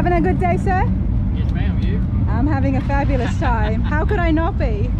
Having a good day, sir? Yes, ma'am. You? I'm having a fabulous time. How could I not be?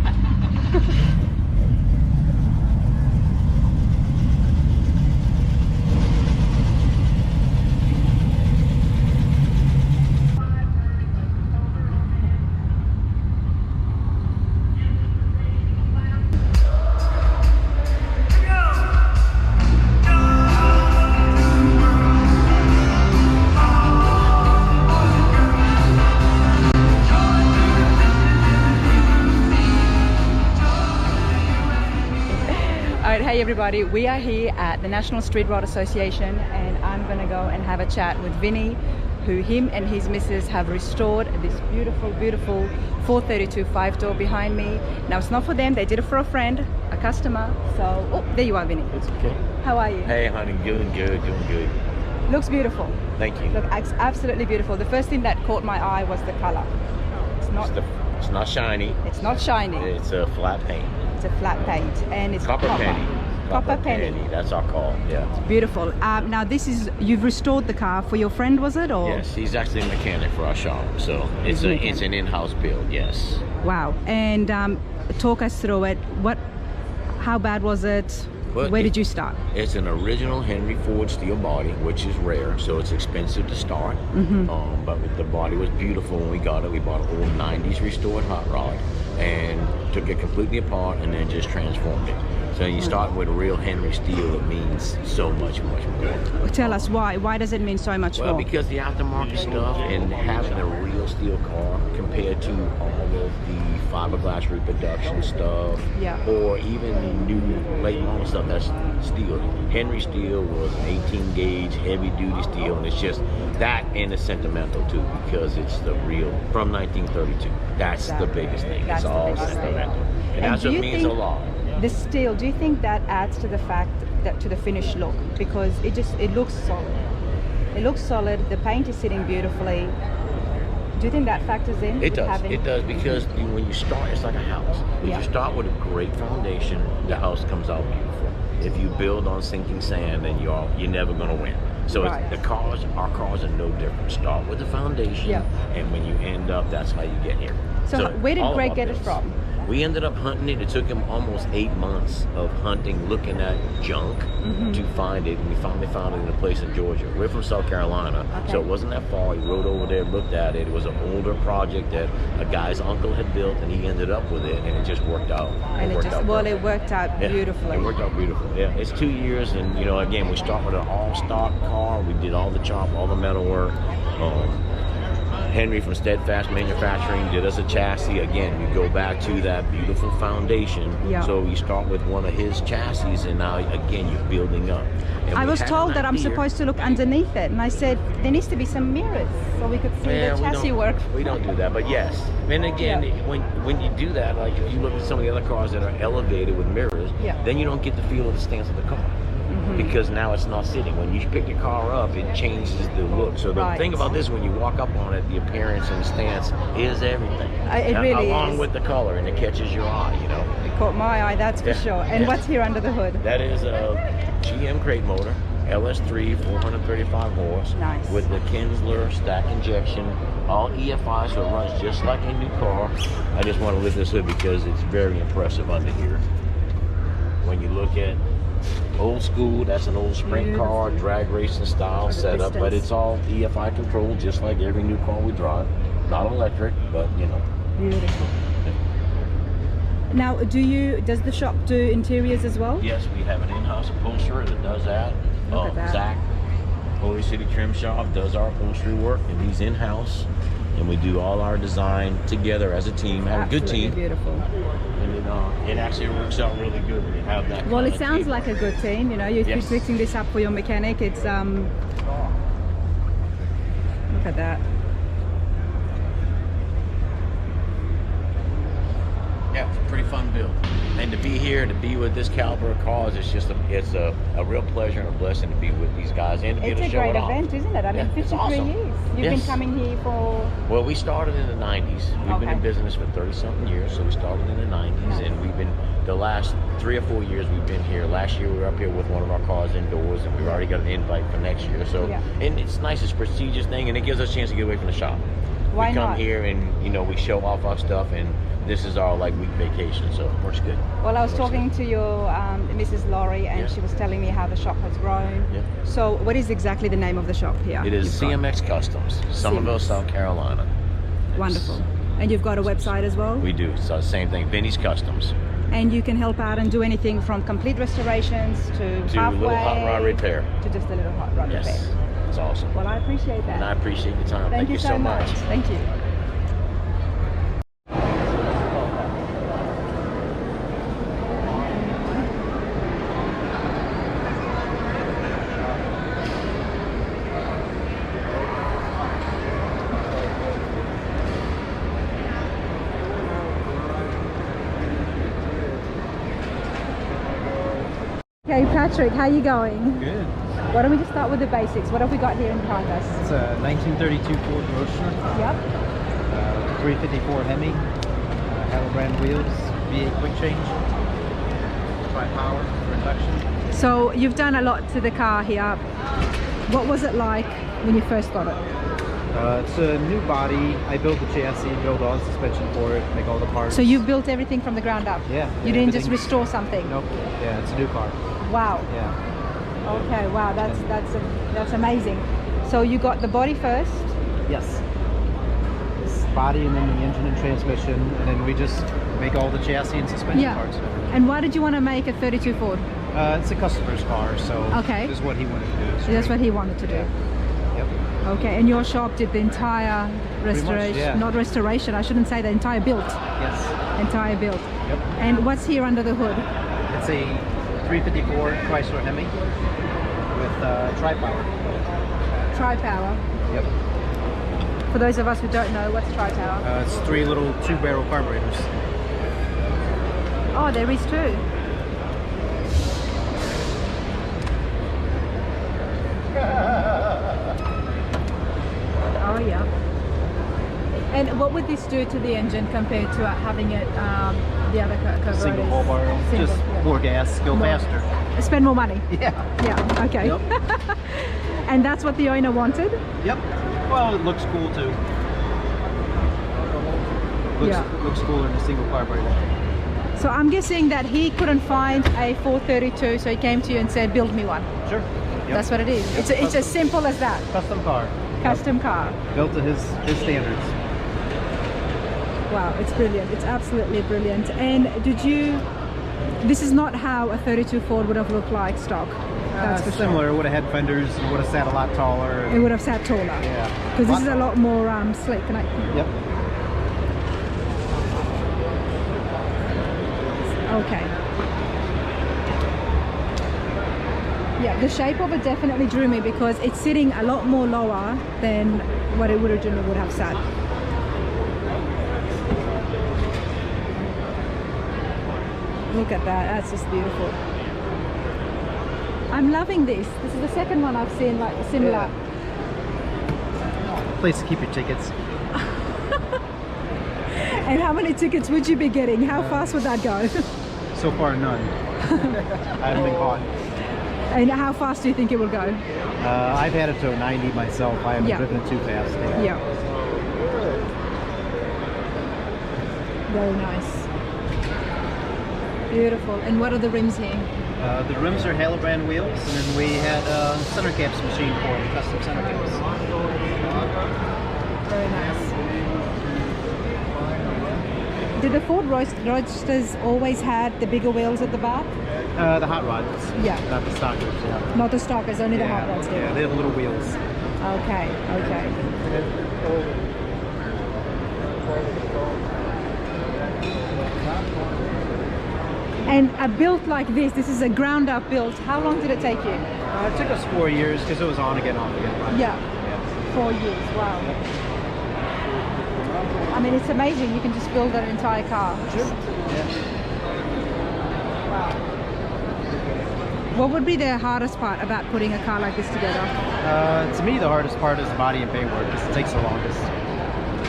Hey everybody, we are here at the National Street Rod Association and I'm gonna go and have a chat with Vinnie, who him and his missus have restored this beautiful 432 5-door behind me. Now it's not for them, they did it for a friend, a customer. So, oh, there you are, Vinnie. It's okay. How are you? Hey honey, doing good. Looks beautiful. Thank you. Look, absolutely beautiful. The first thing that caught my eye was the color. It's not shiny. It's not shiny. It's a flat paint. It's a flat paint and it's copper penny. Copper penny. That's our call. Yeah. It's beautiful. Now this is, you've restored the car for your friend, was it? Or? Yes, he's actually a mechanic for our shop. So it's an in-house build. Yes. Wow. And talk us through it. How bad was it? Where did you start? It's an original Henry Ford steel body, which is rare, so it's expensive to start. But the body was beautiful when we got it. We bought an old 90s restored hot rod and took it completely apart and then just transformed it. So you start with a real Henry steel, it means so much more. Tell us why. Why does it mean so much more? Well, because the aftermarket stuff and having a real steel car compared to all of the fiberglass reproduction stuff, or even the new late model stuff that's steel. Henry steel was an 18 gauge heavy duty steel, and it's just that, and it's sentimental too because it's the real from 1932. That's the biggest thing. It's all sentimental, and that's what means a lot. The steel, do you think that adds to the fact that to the finished look? Because it looks solid. It looks solid. The paint is sitting beautifully. Do you think that factors in? It does. It does, because when you start, it's like a house. If you start with a great foundation, the house comes out beautiful. If you build on sinking sand, then you're never going to win. So our cars are no different. Start with the foundation, and when you end up, that's how you get here. So where did Greg get it from? We ended up hunting it. It took him almost 8 months of hunting, looking at junk to find it. And we finally found it in a place in Georgia. We're from South Carolina, so it wasn't that far. He rode over there, looked at it. It was an older project that a guy's uncle had built, and he ended up with it, and it just worked out. And it worked out beautifully. It worked out beautiful. Yeah, it's 2 years, and again, we start with an all-stock car. We did all the chop, all the metal work. Henry from Steadfast Manufacturing did us a chassis. Again, you go back to that beautiful foundation. So you start with one of his chassis, and now again you're building up. And I was told that I'm supposed to look underneath it, and I said there needs to be some mirrors so we could see the chassis work. We don't do that, but yes. And again, when you do that, like if you look at some of the other cars that are elevated with mirrors, then you don't get the feel of the stance of the car. Because now it's not sitting. When you pick the car up, it changes the look. So the thing about this, when you walk up on it, the appearance and the stance is everything. It really is. Along with the color, and it catches your eye, It caught my eye, that's for sure. And what's here under the hood? That is a GM crate motor, LS3, 435 horse. Nice. With the Nsra stack injection, all EFI, so it runs just like a new car. I just want to lift this hood because it's very impressive under here. When you look at old school, that's an old sprint car, drag racing style setup, but it's all EFI controlled, just like every new car we drive. Not electric, but Beautiful. Now, does the shop do interiors as well? Yes, we have an in-house upholsterer that does that. Zach, Holy City Trim Shop, does our upholstery work, and he's in-house. And we do all our design together as a team. Have a good team. Beautiful. And it actually works out really good when you have that. Well, it sounds like a good team. You're fixing this up for your mechanic. It's look at that. Yeah, it's a pretty fun build. And and to be here, to be with this caliber of cars, it's just a real pleasure and a blessing to be with these guys and to be able to show it off. It's a great event, isn't it? I mean, 53 awesome. years. You've been coming here for... Well, we started in the 90s. We've been in business for 30-something years, so we started in the 90s, and we've been, the last 3 or 4 years we've been here. Last year we were up here with one of our cars indoors, and we've already got an invite for next year. So, and it's nice, it's a prestigious thing, and it gives us a chance to get away from the shop. Why we come not? here and, you know, we show off our stuff, and this is our like week vacation, so it works good. Well, I was talking to your Mrs. Laurie, and she was telling me how the shop has grown. So what is exactly the name of the shop here? It is CMX Customs, Somerville, South Carolina. Wonderful. And you've got a website as well? We do. So same thing, Vinnie's Customs. And you can help out and do anything from complete restorations to halfway, little hot rod repair. To just a little hot rod repair. It's awesome. Well, I appreciate that. And I appreciate your time. Thank you so much. Thank you. Okay, Patrick, how are you going? Good. Why don't we just start with the basics? What have we got here in front of us? It's a 1932 Ford Roadster. Yep. 354 Hemi. Halobrand wheels. V8 quick change. Tri-power for induction. So you've done a lot to the car here. What was it like when you first got it? It's a new body. I built the chassis, built all the suspension for it, make all the parts. So you built everything from the ground up? Yeah. You didn't just restore something? Nope. Yeah, it's a new car. Wow. Yeah. Okay, wow, that's amazing. So you got the body first? Yes. This body and then the engine and transmission, and then we just make all the chassis and suspension parts. And why did you want to make a 32 Ford? It's a customer's car, so this is what he wanted to do. So that's what he wanted to do. Yep. Okay, and your shop did the entire restoration, not restoration, I shouldn't say the entire build. Yes. Entire build. Yep. And what's here under the hood? It's a 354 Chrysler Hemi with tri-power. Tri-power. Yep. For those of us who don't know, what's tri-power? It's 3 little 2-barrel carburetors. Oh, there is 2. Oh yeah. And what would this do to the engine compared to having it the other carburetors? Single hull barrel, just more gas, go faster. Spend more money. Yeah. Yeah. Okay. Yep. And that's what the owner wanted. Yep. Well, it looks cool too. Looks cooler than a single carburetor. So I'm guessing that he couldn't find a 432, so he came to you and said, "Build me one." Sure. Yep. That's what it is. Yep. It's as simple as that. Custom car. Custom car. Built to his standards. Wow, it's brilliant. It's absolutely brilliant. And this is not how a 32 Ford would have looked like stock. That's for similar. sure. It would have had fenders, it would have sat a lot taller. It would have sat taller. Yeah. Because this is a lot more slick. Yep. Okay. Yeah, the shape of it definitely drew me because it's sitting a lot more lower than what it originally would have sat. Look at that, that's just beautiful. I'm loving this. This is the second one I've seen like similar. Place to keep your tickets. And how many tickets would you be getting? How fast would that go? So far, none. I haven't been caught. And how fast do you think it will go? I've had it to 90 myself. I haven't driven it too fast. Yeah. Very nice. Beautiful. And what are the rims here? The rims are Halobrand wheels, and then we had center caps machined for them, custom center caps. Very nice. Did the Ford Roadsters always had the bigger wheels at the back? The hot rods. Yeah. Not the stockers. Yeah. Not the stockers, only the hot rods. Yeah, they have little wheels. Okay. Okay. And a build like this is a ground up build. How long did it take you? It took us 4 years because it was on again, off again. Right? Yeah. 4 years. Wow. I mean, it's amazing. You can just build an entire car. Sure. Yeah. What would be the hardest part about putting a car like this together? To me, the hardest part is the body and paint work because it takes the longest.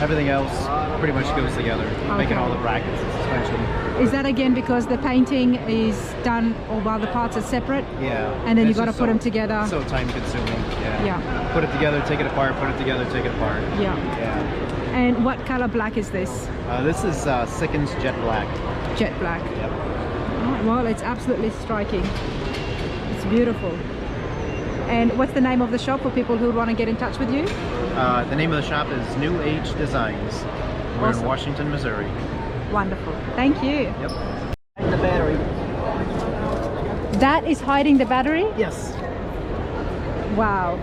Everything else pretty much goes together, making all the brackets and suspension. Is that again because the painting is done all while the parts are separate? Yeah. And then you got to put them together. So time consuming. Yeah. Yeah. Put it together, take it apart, put it together, take it apart. Yeah. Yeah. And what color black is this? This is Sickens Jet Black. Jet black. Yep. Oh, well, it's absolutely striking. It's beautiful. And what's the name of the shop for people who want to get in touch with you? The name of the shop is New Age Designs. We're Awesome. in Washington, Missouri. Wonderful. Thank you. Yep. The battery. That is hiding the battery? Yes. Wow.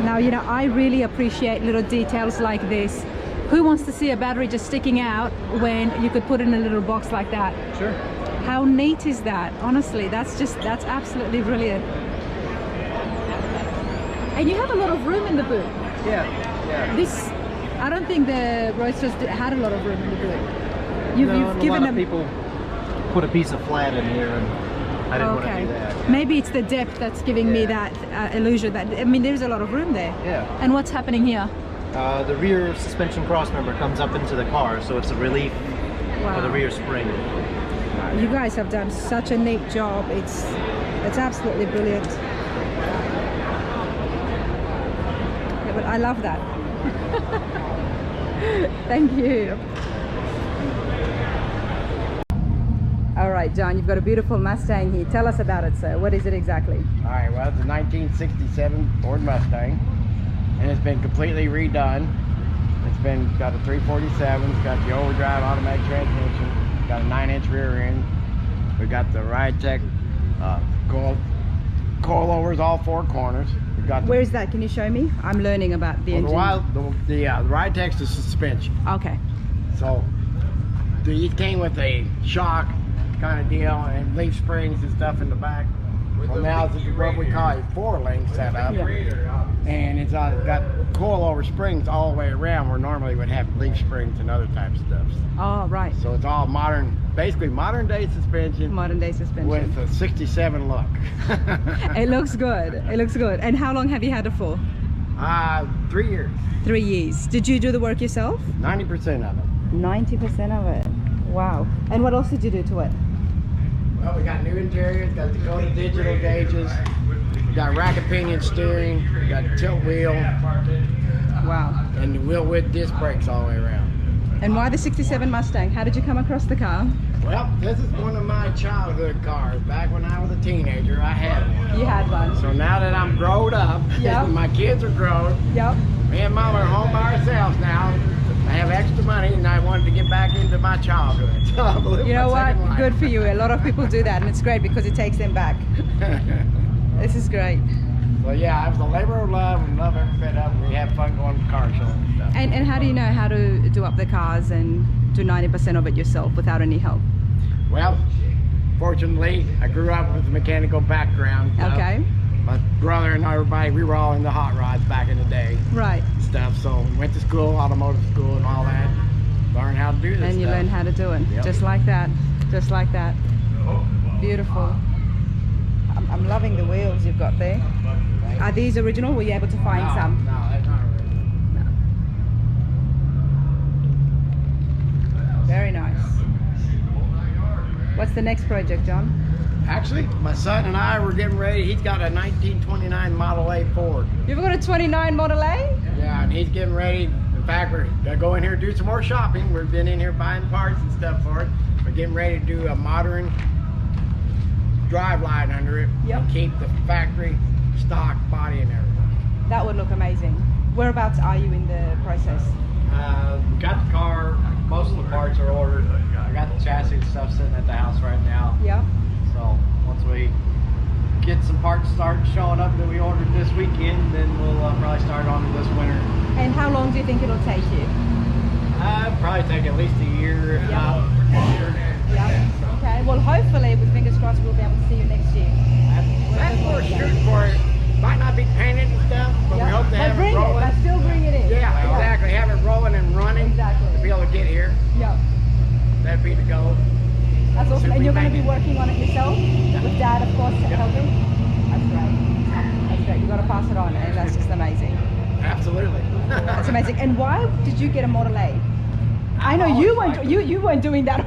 Now, you know, I really appreciate little details like this. Who wants to see a battery just sticking out when you could put it in a little box like that? Sure. How neat is that? Honestly, that's absolutely brilliant. And you have a lot of room in the boot. Yeah. Yeah. This, I don't think the Roadsters had a lot of room in the boot. You've given a lot them. of people put a piece of flat in here, and I didn't want to do that. Maybe it's the depth that's giving me that illusion. That I mean, there's a lot of room there. Yeah. And what's happening here? The rear suspension crossmember comes up into the car, so it's a relief for the rear spring. You guys have done such a neat job. It's absolutely brilliant. Yeah, but I love that. Thank you. All right, John, you've got a beautiful Mustang here. Tell us about it, sir. What is it exactly? All right, well, it's a 1967 Ford Mustang, and it's been completely redone. It's got a 347, it's got the overdrive automatic transmission, it's got a 9-inch rear end. We got the Ride-Tech coilovers all 4 corners. We got Where is that? Can you show me? I'm learning about the engine. the Ride-Tech's the suspension. Okay. So it came with a shock kind of deal and leaf springs and stuff in the back. Well, now it's what we call a 4-lane setup, and it's got coilover springs all the way around, where normally would have leaf springs and other types of stuff. Oh, right. So it's all modern, basically modern day suspension. Modern day suspension. With a 67 look. It looks good. It looks good. And how long have you had it for? 3 years. 3 years. Did you do the work yourself? 90% of it. 90% of it. Wow. And what else did you do to it? Well, we got new interiors, got Dakota digital gauges, we got rack and pinion steering, we got tilt wheel. Wow. And the wheel width disc brakes all the way around. And why the 67 Mustang? How did you come across the car? Well, this is one of my childhood cars. Back when I was a teenager, I had one. You had one. So now that I'm grown up, Yep. my kids are grown, Yep. me and Mom are home by ourselves now. I have extra money and I wanted to get back into my childhood. So I'm living You know my what? second life. Good for you. A lot of people do that, and it's great because it takes them back. This is great. So yeah, it was a labor of love and love every bit of it. We have fun going to car shows and stuff. And how do you know how to do up the cars and do 90% of it yourself without any help? Well, fortunately, I grew up with a mechanical background. Okay. My brother and everybody, we were all in the hot rods back in the day. Right. Stuff. So we went to school, automotive school and all that. Learned how to do this And you stuff. learn how to do it. Yep. Just like that. Just like that. Beautiful. I'm loving the wheels you've got there. Are these original? Were you able to find some? No, that's not original. Very nice. What's the next project, John? Actually, my son and I were getting ready. He's got a 1929 Model A Ford. You've got a 29 Model A? Yeah, and he's getting ready. In fact, we're gonna go in here and do some more shopping. We've been in here buying parts and stuff for it. We're getting ready to do a modern drive line under it. Yep. And keep the factory stock body and everything. That would look amazing. Whereabouts are you in the process? We got the car, most of the parts are ordered. I got the chassis and stuff sitting at the house right now. Yeah. So once we get some parts start showing up that we ordered this weekend, then we'll probably start on to this winter. And how long do you think it'll take you? Probably take at least a year, if not longer. Yeah. Okay. Well, hopefully, with fingers crossed, we'll be able to see you next year. That's what we're shooting for. It might not be painted and stuff, but we hope to have bring it rolling. But still bring it in. Yeah, exactly. Have it rolling and running. Exactly. To be able to get here. Yeah. That'd be the goal. That's awesome. See if And we you're going to be working on it yourself with Dad, of course, helping. That's great. That's great. You got to pass it on, and that's just amazing. Absolutely. That's amazing. And why did you get a Model A? I know you weren't doing that.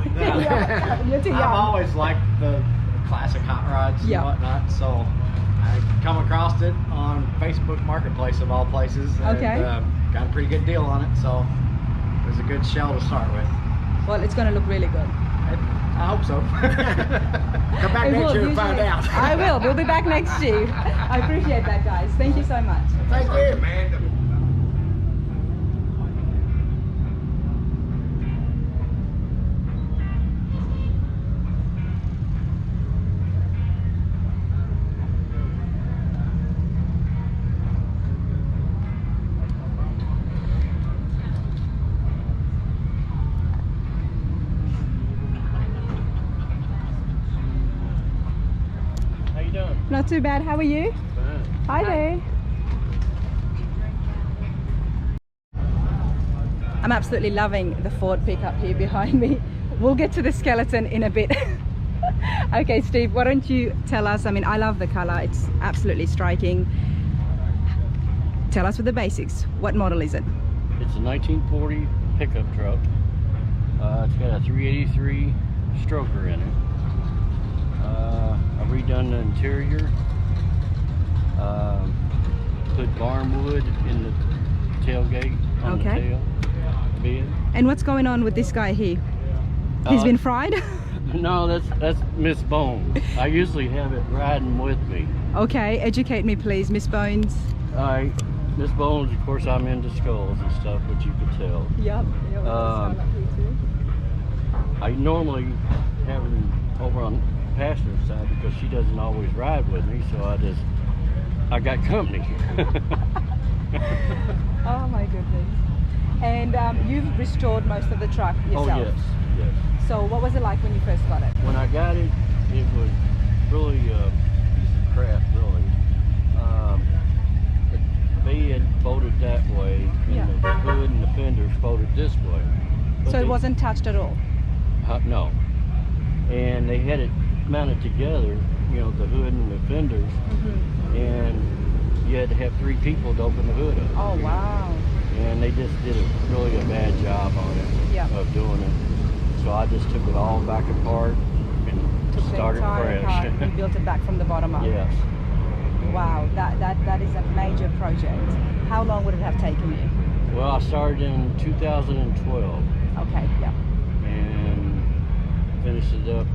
You're too young. I've always liked the classic hot rods and whatnot, so I come across it on Facebook Marketplace of all places. And, got a pretty good deal on it, so it was a good shell to start with. Well, it's going to look really good. I hope so. Come back next year and find out. I will. We'll be back next year. I appreciate that, guys. Thank you so much. Thank you. Not too bad. How are you? Hi there. I'm absolutely loving the Ford pickup here behind me. We'll get to the skeleton in a bit. Okay, Steve, why don't you tell us? I mean, I love the color. It's absolutely striking. Tell us with the basics. What model is it? It's a 1940 pickup truck. It's got a 383 stroker in it. I've redone the interior, put barnwood in the tailgate on the tail bed. And what's going on with this guy here? He's been fried? No, that's Miss Bones. I usually have it riding with me. Okay, educate me please, Miss Bones. Alright, Miss Bones, of course I'm into skulls and stuff, which you could tell. Yep. I normally have him over on passenger side because she doesn't always ride with me, so I got company. Oh my goodness. And you've restored most of the truck yourself? Oh yes. So what was it like when you first got it? When I got it, it was really a piece of crap, really. The bed folded that way, and the hood and the fenders folded this way. But so it wasn't touched at all? No. And they had it mounted together, you know, the hood and the fenders, and you had to have 3 people to open the hood up. Oh wow. And they just did really a bad job on it, of doing it. So I just took it all back apart and started fresh. And built it back from the bottom up. Yes. Wow, that is a major project. How long would it have taken you? Well, I started in 2012. Okay, yeah. And finished it up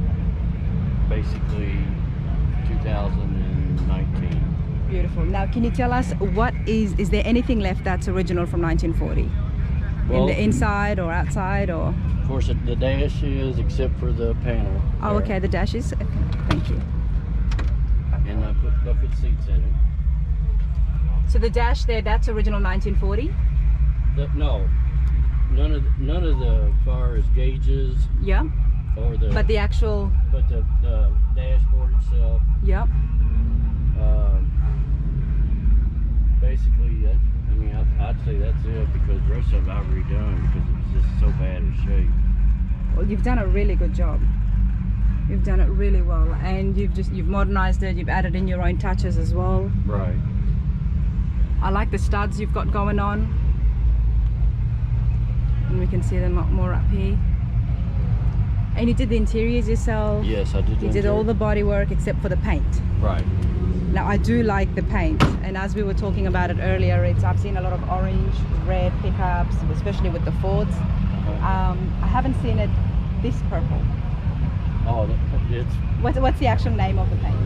basically 2019. Beautiful. Now, can you tell us is there anything left that's original from 1940? Well, in the inside or outside, or? Of course, the dash is, except for the panel. Oh, okay, the dash is. Okay, thank you. And I put bucket seats in it. So the dash there, that's original 1940? No, none of the far as gauges. Yeah. Or the. But the actual. But the dashboard itself. Yep. Basically, I'd say that's it, because the rest of it I've redone because it was just so bad in shape. Well, you've done a really good job. You've done it really well, and you've modernized it. You've added in your own touches as well. Right. I like the studs you've got going on, and we can see them up more up here. And you did the interiors yourself. Yes, I did. You did all the body work except for the paint. Right. Now I do like the paint, and as we were talking about it earlier, I've seen a lot of orange, red pickups, especially with the Fords. I haven't seen it this purple. Oh, it's. What's the actual name of the paint?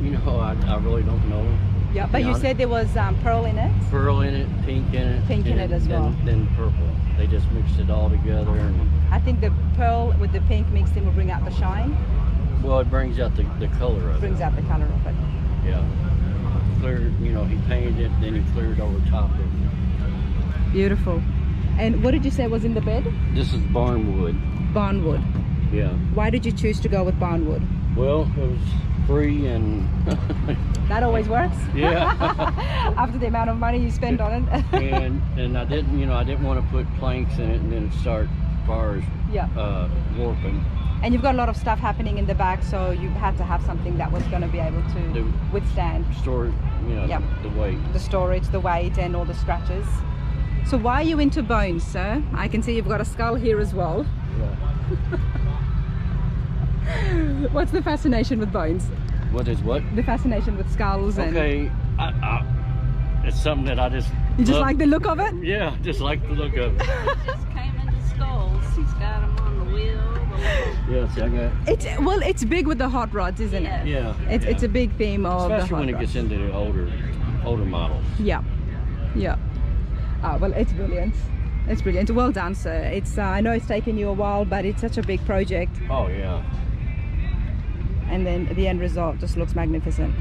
You know, I really don't know. Yeah, but you said there was pearl in it. Pearl in it, pink in it. Pink in it as well. Then purple. They just mixed it all together. And I think the pearl with the pink mixed in will bring out the shine. Well, it brings out the color of it. Brings out the color of it. Yeah. Cleared, you know, he painted it, then he cleared over top of it. Beautiful. And what did you say was in the bed? This is barnwood. Barnwood. Yeah. Why did you choose to go with barnwood? Well, it was free and... That always works? Yeah. After the amount of money you spend on it. and I didn't, you know, I didn't want to put planks in it and then start as far as warping. And you've got a lot of stuff happening in the back, so you had to have something that was going to be able to withstand. Store, you know, the weight. The storage, the weight, and all the scratches. So why are you into bones, sir? I can see you've got a skull here as well. Yeah. What's the fascination with bones? What is what? The fascination with skulls. Okay, it's something that I just. You just like the look of it? Yeah, just like the look of it. It just came into skulls. He's got them on the wheel. Yeah, see, I got. It's big with the hot rods, isn't it? Yeah. It's a big theme of especially the hot when it rods. gets into the older models. Yeah, yeah. Oh, well, it's brilliant. It's brilliant. Well done, sir. It's I know it's taken you a while, but it's such a big project. Oh yeah. And then the end result just looks magnificent.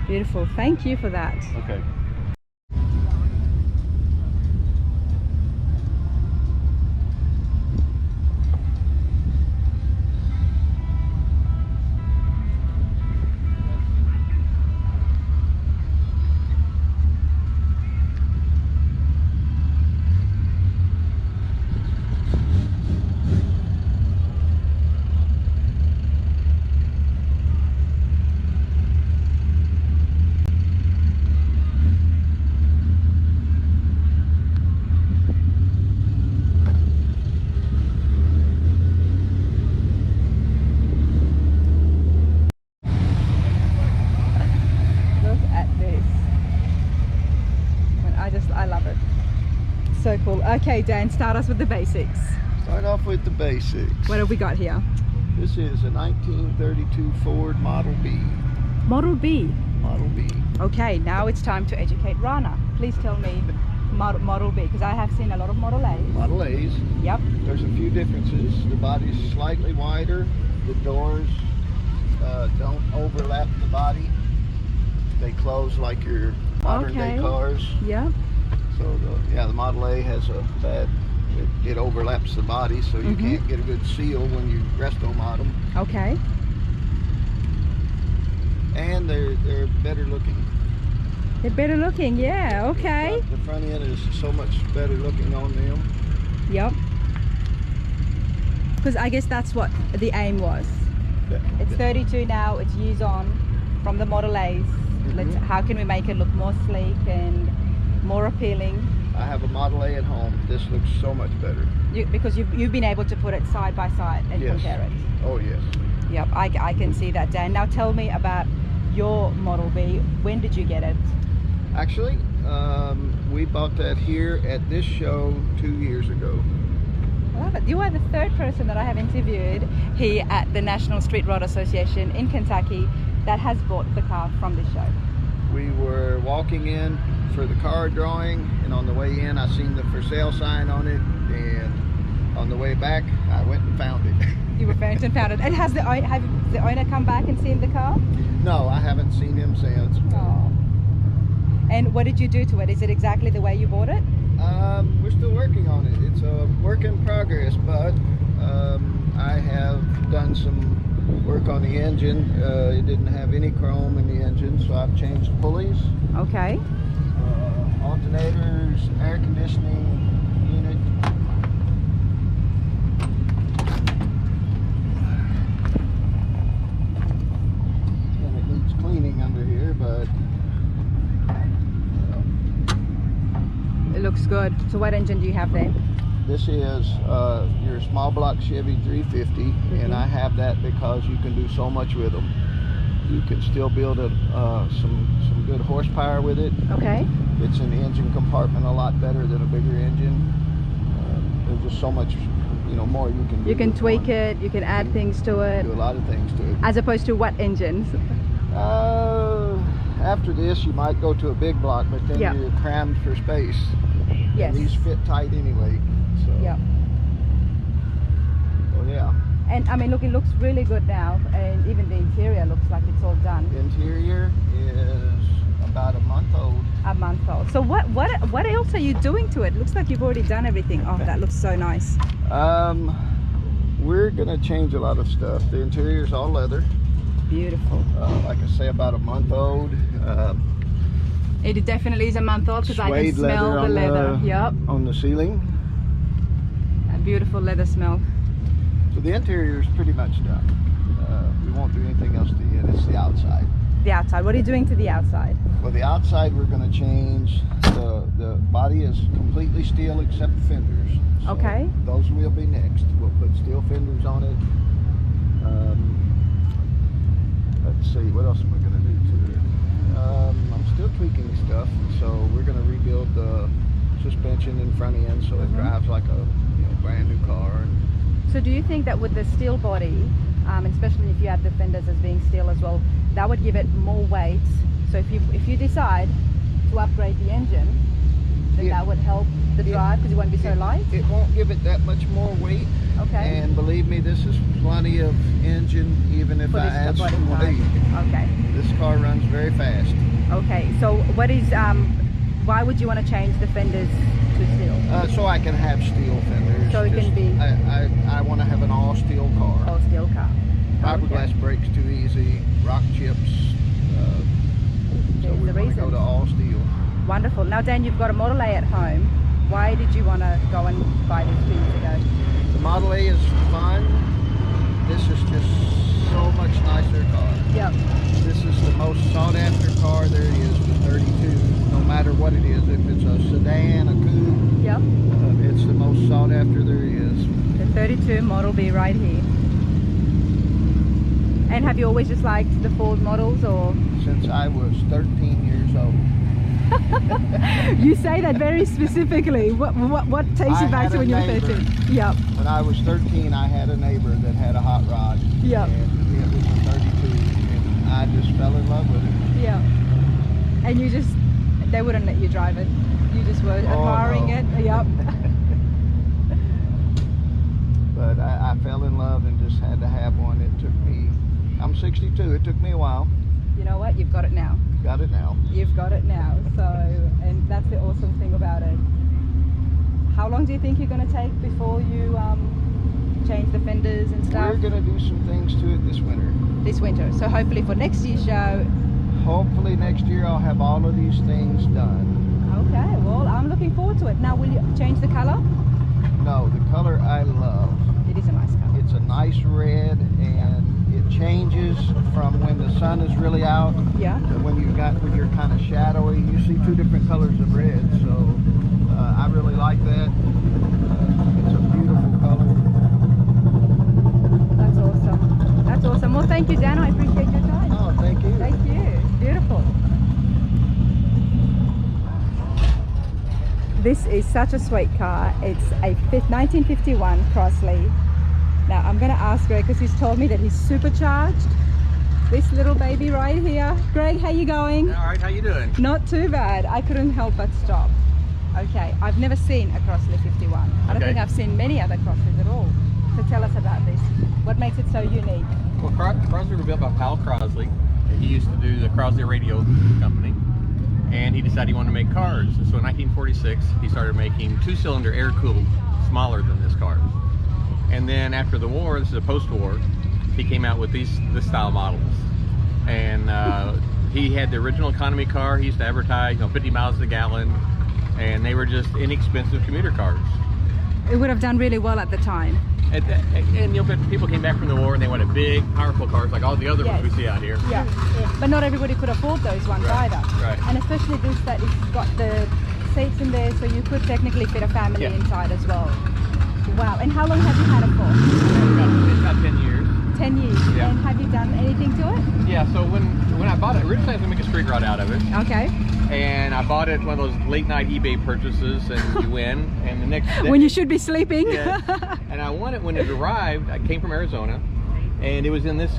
Beautiful. Thank you for that. Okay. I love it. So cool. Okay, Dan, start us with the basics. Start off with the basics. What have we got here? This is a 1932 Ford Model B. Model B. Model B. Okay, now it's time to educate Rana. Please tell me Model B, because I have seen a lot of Model A's. Model A's. Yep. There's a few differences. The body's slightly wider. The doors don't overlap the body. They close like your modern day cars. Yeah. So the Model A has a bad, it overlaps the body, so you can't get a good seal when you resto mod them. Okay. And they're better looking. They're better looking, yeah, okay. The front end is so much better looking on them. Yep. Because I guess that's what the aim was. It's 32 now, it's years on from the Model A's. How can we make it look more sleek and more appealing? I have a Model A at home. This looks so much better. Because you've been able to put it side by side and compare it. Oh yes. Yep, I can see that, Dan. Now tell me about your Model B. When did you get it? Actually, we bought that here at this show 2 years ago. I love it. You are the third person that I have interviewed here at the National Street Rod Association in Kentucky that has bought the car from this show. We were walking in for the car drawing, and on the way in I seen the for sale sign on it, and on the way back I went and found it. You were found and found it. And has the owner come back and seen the car? No, I haven't seen him since. Oh. And what did you do to it? Is it exactly the way you bought it? We're still working on it. It's a work in progress, but I have done some work on the engine. It didn't have any chrome in the engine, so I've changed pulleys. Okay. Alternators, air conditioning unit. And it needs cleaning under here, but It looks good. So what engine do you have there? this is your small block Chevy 350, and I have that because you can do so much with them. You can still build some good horsepower with it. Okay. It's in the engine compartment a lot better than a bigger engine. There's just so much, more you can do. You can with tweak one. it, you can add things to it. Do a lot of things to it. As opposed to what engines? After this, you might go to a big block, but then you're crammed for space. Yes. And these fit tight anyway. So. Yeah. Oh yeah. And I mean, look, it looks really good now, and even the interior looks like it's all done. The interior is about a month old. A month old. So what else are you doing to it? Looks like you've already done everything. Oh, that looks so nice. We're gonna change a lot of stuff. The interior is all leather. Beautiful. Like I say, about a month old. It definitely is a month old because I can smell the leather. Yep. On the ceiling. beautiful leather smell. So the interior is pretty much done. We won't do anything else to it. It's the outside. The outside. What are you doing to the outside? Well, the outside we're going to change. The body is completely steel except fenders. So Okay. those will be next. We'll put steel fenders on it. Let's see, what else am I going to do to it? I'm still tweaking stuff. So we're going to rebuild the suspension and front end so it drives like a brand new car. So do you think that with the steel body, especially if you add the fenders as being steel as well, that would give it more weight? So if you decide to upgrade the engine, then that would help the drive because it won't be so light? It won't give it that much more weight. Okay. And believe me, this is plenty of engine even if I add some weight. Okay. This car runs very fast. Okay, so what is, why would you want to change the fenders to steel? So I can have steel fenders. So it can be... I want to have an all steel car. All steel car. Fiberglass brakes too easy, rock chips. So we want to go to all steel. Wonderful. Now Dan, you've got a Model A at home. Why did you want to go and buy this 2 years ago? The Model A is fun. This is just so much nicer car. Yep. This is the most sought after car there is, the 32, no matter what it is. If it's a sedan, a coupe, Yep. It's the most sought after there is. The 32 Model B right here. And have you always just liked the Ford models, or? Since I was 13 years old. You say that very specifically. What takes you back to when you were 13? Yep. When I was 13, I had a neighbor that had a hot rod. Yep. And it was a 32, and I just fell in love with it. Yeah. And you just, they wouldn't let you drive it. You just were admiring it. Yep. But I fell in love and just had to have one. It took me, I'm 62, it took me a while. You know what? You've got it now. Got it now. You've got it now. So, and that's the awesome thing about it. How long do you think you're going to take before you change the fenders and stuff? We're going to do some things to it this winter. This winter. So hopefully for next year's show. Hopefully next year I'll have all of these things done. Okay, well I'm looking forward to it. Now will you change the color? No, the color I love. It is a nice color. It's a nice red, and it changes from when the sun is really out to when you're kind of shadowy. You see two different colors of red, so I really like that. It's a beautiful color. That's awesome. That's awesome. Well, thank you, Dan. I appreciate your time. Oh, thank you. Thank you. Beautiful. This is such a sweet car. It's a 1951 Crosley. Now I'm going to ask Greg because he's told me that he's supercharged. This little baby right here. Greg, how you going? All right, how you doing? Not too bad. I couldn't help but stop. Okay, I've never seen a Crosley 51. I don't think I've seen many other Crosleys at all. So tell us about this. What makes it so unique? Well, Crosley were built by Powell Crosley. He used to do the Crosley radio company, and he decided he wanted to make cars. So in 1946, he started making two-cylinder air-cooled, smaller than this car. And then after the war, this is a post-war, he came out with this style models. And he had the original economy car. He used to advertise, 50 miles a gallon, and they were just inexpensive commuter cars. It would have done really well at the time. And but people came back from the war and they wanted big, powerful cars like all the other ones we see out here. Yeah, but not everybody could afford those ones either. Right. And especially this that it's got the seats in there, so you could technically fit a family inside as well. Wow. And how long have you had it for? About 10 years. 10 years. Yeah. And have you done anything to it? Yeah, so when I bought it, originally I was going to make a street rod out of it. Okay. And I bought it one of those late night eBay purchases, and you win. And the next day, when you should be sleeping. Yeah. And I won it when it arrived. I came from Arizona, and it was in this,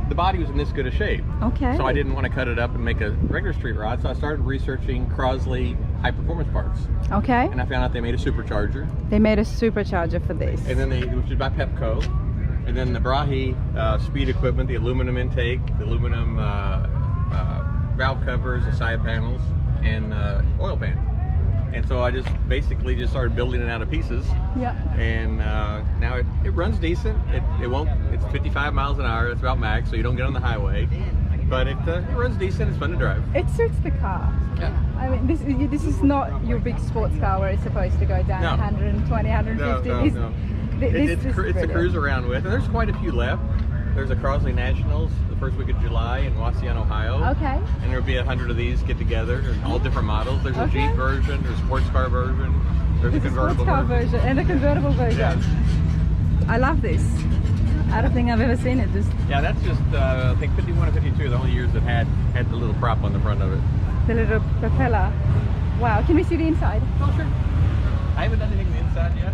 the body was in this good a shape. Okay. So I didn't want to cut it up and make a regular street rod, so I started researching Crosley high performance parts. Okay. And I found out they made a supercharger. They made a supercharger for this. And then which is by Pepco. And then the Brahe speed equipment, the aluminum intake, the aluminum valve covers, the side panels, and oil pan. And so I just basically just started building it out of pieces. Yeah. And now it runs decent. It won't. It's 55 miles an hour. It's about max, so you don't get on the highway. But it runs decent. It's fun to drive. It suits the car. Yeah. I mean, this is not your big sports car where it's supposed to go down No. 120, 150. No. It's a cruise around with, and there's quite a few left. There's a Crosley Nationals the first week of July in Wasion, Ohio. Okay. And there'll be 100 of these get together. There's all different models. There's a Jeep version. There's a sports car version. There's a convertible sports car version and a convertible version. Yeah. I love this. I don't think I've ever seen it. Yeah, that's just I think 51 and 52 are the only years that had the little prop on the front of it. The little propeller. Wow. Can we see the inside? Oh, sure. I haven't done anything on the inside yet.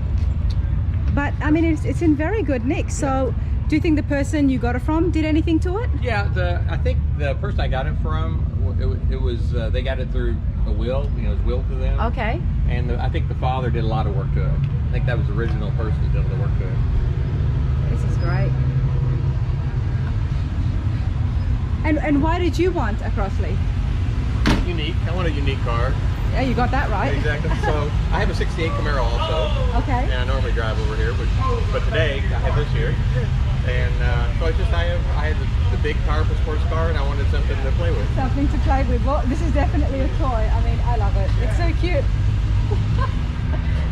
But I mean, it's in very good nick. So, do you think the person you got it from did anything to it? Yeah, I think the person I got it from, it was they got it through a will. You know, it was willed to them. Okay. And I think the father did a lot of work to it. I think that was the original person that did all the work to it. This is great. And why did you want a Crosley? Unique. I want a unique car. Yeah, you got that right. Exactly. So I have a '68 Camaro also. Okay. And I normally drive over here, but today I have this here. And so I had the big powerful sports car, and I wanted something to play with. Something to play with. Well, this is definitely a toy. I mean, I love it. It's so cute.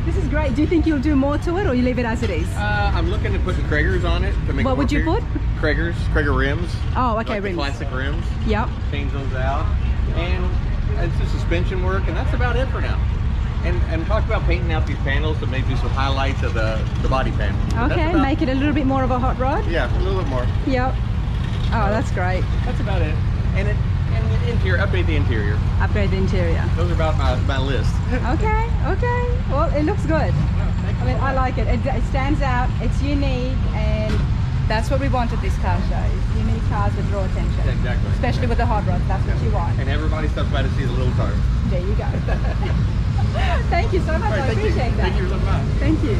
This is great. Do you think you'll do more to it, or you leave it as it is? I'm looking to put the Kragers on it to make. What would you put? Kragers, Krager rims. Oh, okay, like rims. The classic rims. Yep. Change those out, and it's the suspension work, and that's about it for now. And talk about painting out these panels to maybe some highlights of the body panel. Okay, make it a little bit more of a hot rod. Yeah, a little bit more. Yep. Oh, that's great. That's about it. And the interior, update the interior. Upgrade the interior. Those are about my list. Okay. Well, it looks good. I mean, I like it. It stands out. It's unique, and that's what we want at this car show. Is unique cars that draw attention. Exactly. Especially with the hot rods. That's what you want. And everybody stops by to see the little car. There you go. Thank you so much. I appreciate that. Thank you so much. Thank you.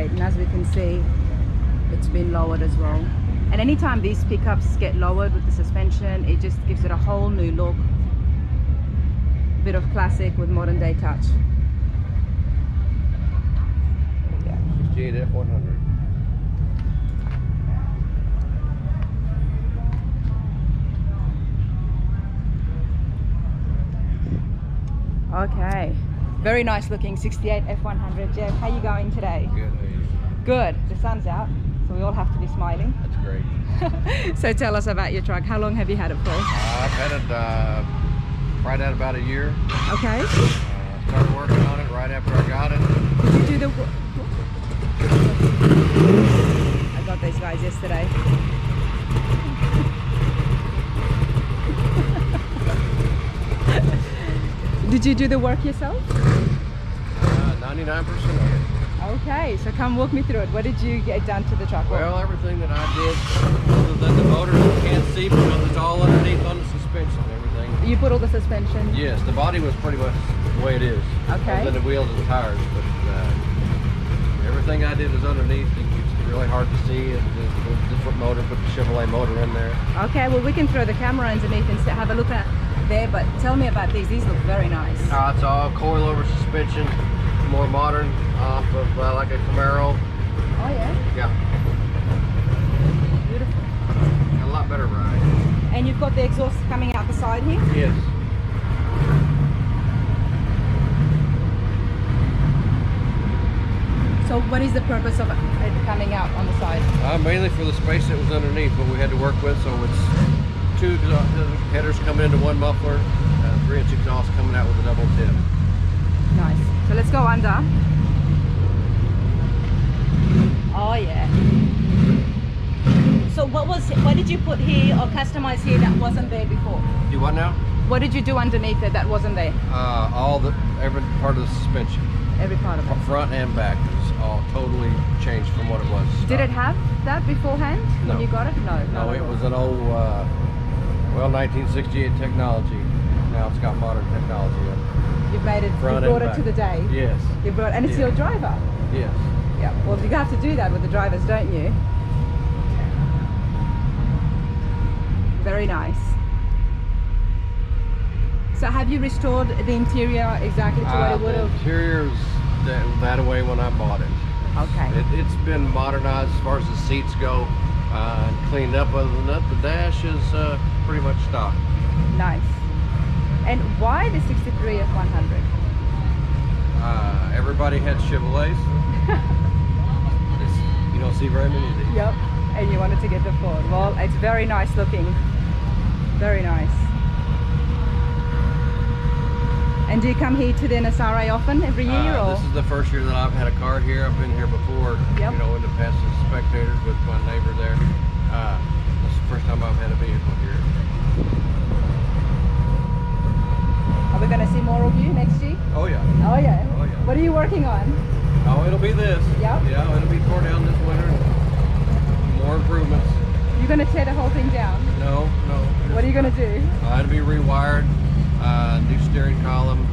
68, and as we can see, it's been lowered as well. And anytime these pickups get lowered with the suspension, it just gives it a whole new look. Bit of classic with modern day touch. Yeah. 68 F100. Okay, very nice looking 68 F100. Jeff, how you going today? Good. Good. The sun's out, so we all have to be smiling. That's great. So tell us about your truck. How long have you had it for? I've had it right at about a year. Okay. Started working on it right after I got it. Did you do the... I got these guys yesterday. Did you do the work yourself? 99% of it. Okay, so come walk me through it. What did you get done to the truck? Well, everything that I did, other than the motor, you can't see because it's all underneath on the suspension and everything. You put all the suspension? Yes, the body was pretty much the way it is. Okay. Other than the wheels and tires, but everything I did is underneath. It's really hard to see. It's a different motor, put the Chevrolet motor in there. Okay, well we can throw the camera underneath and have a look at there, but tell me about these. These look very nice. It's all coilover suspension, more modern, off of like a Camaro. Oh yeah? Yeah. Beautiful. A lot better ride. And you've got the exhaust coming out the side here? Yes. So what is the purpose of it coming out on the side? Mainly for the space that was underneath, what we had to work with. So it's two headers coming into one muffler, 3-inch exhaust coming out with a double tip. Nice. So let's go under. Oh yeah. So what did you put here or customize here that wasn't there before? Do what now? What did you do underneath it that wasn't there? Every part of the suspension. Every part of it. Front and back is all totally changed from what it was. Did it have that beforehand when you got it? No. No, it was an old, 1968 technology. Now it's got modern technology in it. You've made it, you brought it to the day. Yes. You brought, and it's your driver. Yes. Yeah. Well, you have to do that with the drivers, don't you? Very nice. So have you restored the interior exactly to what it would have? The interior's that way when I bought it. Okay. It's been modernized as far as the seats go, and cleaned up. Other than that, the dash is pretty much stock. Nice. And why the 63 F100? Everybody had Chevrolets. You don't see very many of these. Yep. And you wanted to get the Ford. Well, it's very nice looking. Very nice. And do you come here to the Nsra often, every year? Or? This is the first year that I've had a car here. I've been here before, yep. You know, in the past as spectators with my neighbor there. This is the first time I've had a vehicle here. Are we going to see more of you next year? Oh yeah. Oh yeah. Oh yeah. What are you working on? Oh, it'll be this. Yep. Yeah, it'll be tore down this winter. More improvements. You're going to tear the whole thing down? No. What are you going to do? It'll be rewired, new steering column,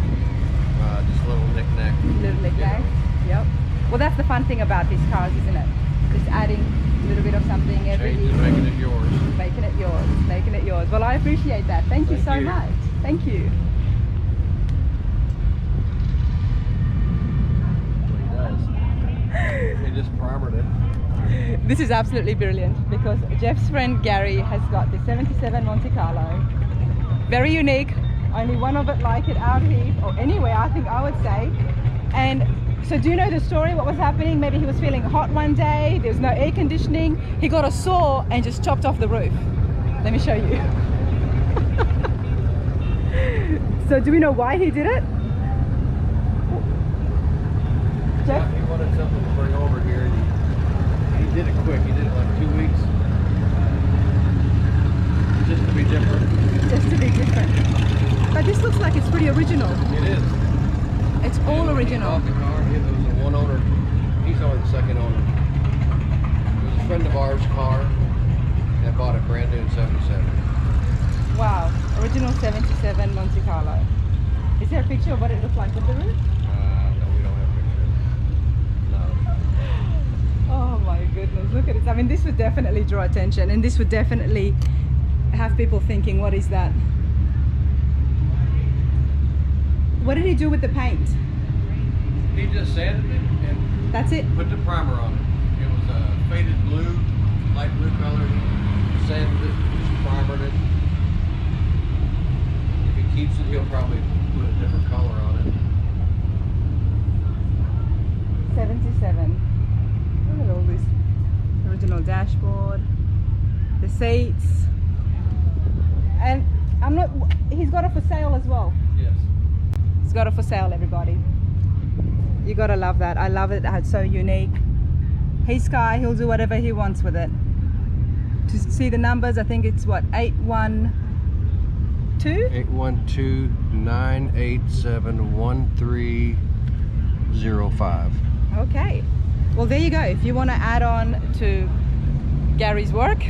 just a little knick-knack. Little knick-knack? Yep. Well, that's the fun thing about these cars, isn't it? Just adding a little bit of something every year. Making it yours. Making it yours. Making it yours. Well, I appreciate that. Thank you so much. Thank you. They just primered it. This is absolutely brilliant because Jeff's friend Gary has got the 77 Monte Carlo. Very unique, only one of it like it out here, or anywhere I think I would say. And so do you know the story, what was happening? Maybe he was feeling hot one day, there was no air conditioning, he got a saw and just chopped off the roof. Let me show you. So do we know why he did it? Jeff? Yeah, he wanted something to bring over here. He did it quick. He did it like 2 weeks. Just to be different. Just to be different. But this looks like it's pretty original. It is. It's all original. The car, it was a one owner. He's only the second owner. It was a friend of ours' car that bought it brand new in '77. Wow. Original 77 Monte Carlo. Is there a picture of what it looked like with the roof? No, we don't have pictures. No. my goodness, look at it. I mean, this would definitely draw attention, and this would definitely have people thinking, what is that? What did he do with the paint? He just sanded it and That's it? put the primer on it. It was a faded blue, light blue color. He sanded it, just primered it. If he keeps it, he'll probably put a different color on it. 77. Look at all this. Original dashboard, the seats, and he's got it for sale as well. Yes. He's got it for sale, everybody. You gotta love that. I love it how it's so unique. His car, he'll do whatever he wants with it. To see the numbers, I think it's what, 812? 812-987-1305. Okay. Well, there you go. If you want to add on to Gary's work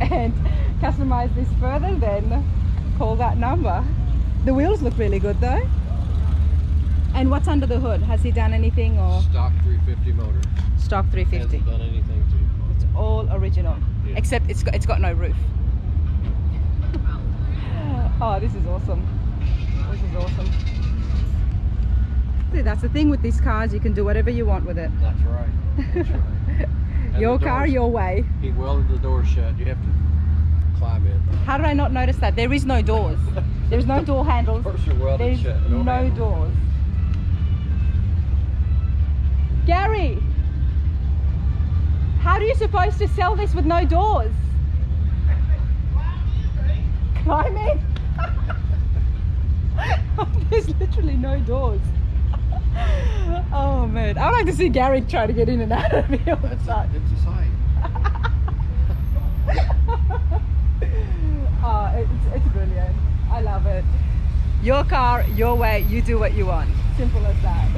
and customize this further, then call that number. The wheels look really good though. And what's under the hood? Has he done anything or? Stock 350 motor. Stock 350. Hasn't done anything to it. It's all original, Yeah. except it's got no roof. Oh, this is awesome. This is awesome. See, that's the thing with these cars, you can do whatever you want with it. That's right. That's right. And Your the car, doors- your way. He welded the door shut. You have to climb in. How did I not notice that? There is no doors. There's no door handles. Of course you're welded There's shut. no handle. doors. Gary, how are you supposed to sell this with no doors? Climb in? There's literally no doors. Oh man, I'd like to see Gary try to get in and out of here. It's a sight. Oh, it's brilliant. I love it. Your car, your way, you do what you want. Simple as that.